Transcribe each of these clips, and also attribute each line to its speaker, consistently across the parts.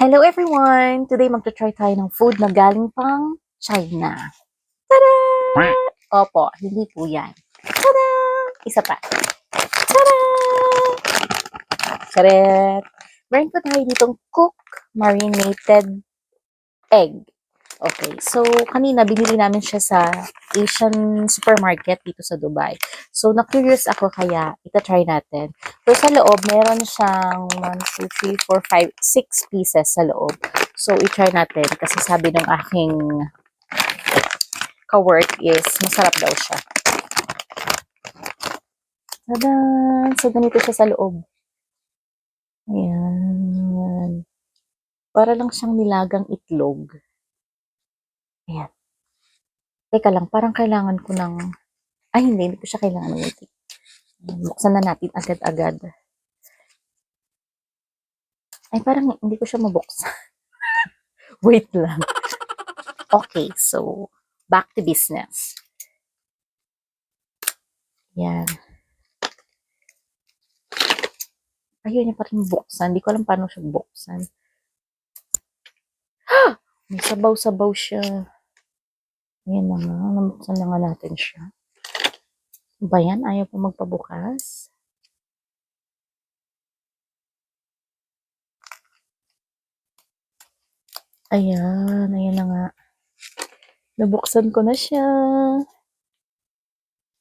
Speaker 1: Hello everyone! Today magta-try tayo ng food na galing pang China. Tada! Opo, hindi po yan. Tada! Isa pa. Tada! Charet! Meron po tayo ditong cook marinated egg. Okay, so kanina binili namin siya sa Asian supermarket dito sa Dubai. So na-curious ako kaya ita-try natin. So sa loob, meron siyang 1, 2, 3, 4, 5, 6 pieces sa loob. So i-try natin kasi sabi ng aking ka-work is masarap daw siya. Tada! So ganito siya sa loob. Ayan. Para lang siyang nilagang itlog. Ayan. Teka lang, parang kailangan ko ng... Ay, hindi ko siya kailangan. Wait. Buksan na natin agad-agad. Ay, parang hindi ko siya mabuksan. Wait lang. Okay, so, back to business. Yan. Ayun niya pa rin buksan. Hindi ko alam paano siya buksan. May sabaw-sabaw siya. Ayan na nga. Nabuksan na nga natin siya. Ba yan? Ayaw pa magpabukas? Ayan. Ayan na nga. Nabuksan ko na siya.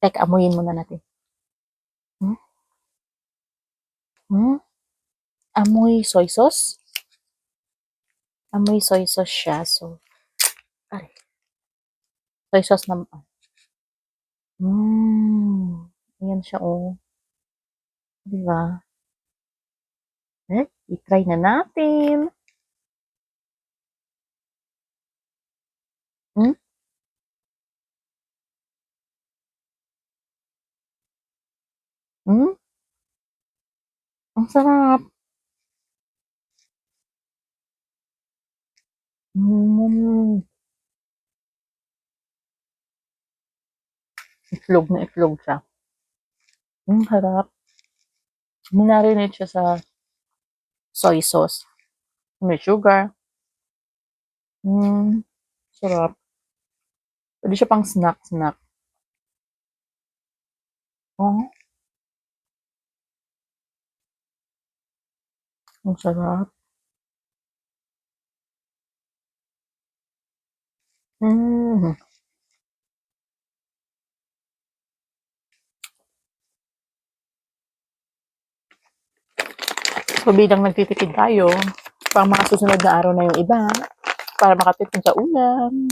Speaker 1: Teka, amuyin muna natin. Amoy soy sauce? Amoy soy sauce siya. So, ay. Soy sauce naman. Ayan siya, oh. Diba? I-try na natin. Hmm? Hmm? Ang sarap. Itlog na itlog siya. Harap. Minarinate siya sa soy sauce. May sugar. Sarap. Pwede siya pang snack-snack. Oh, ang sarap. So, bilang nagtitipid tayo, pang mga susunod na araw na yung iba, para makatipid sa ulam.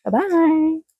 Speaker 1: Bye-bye!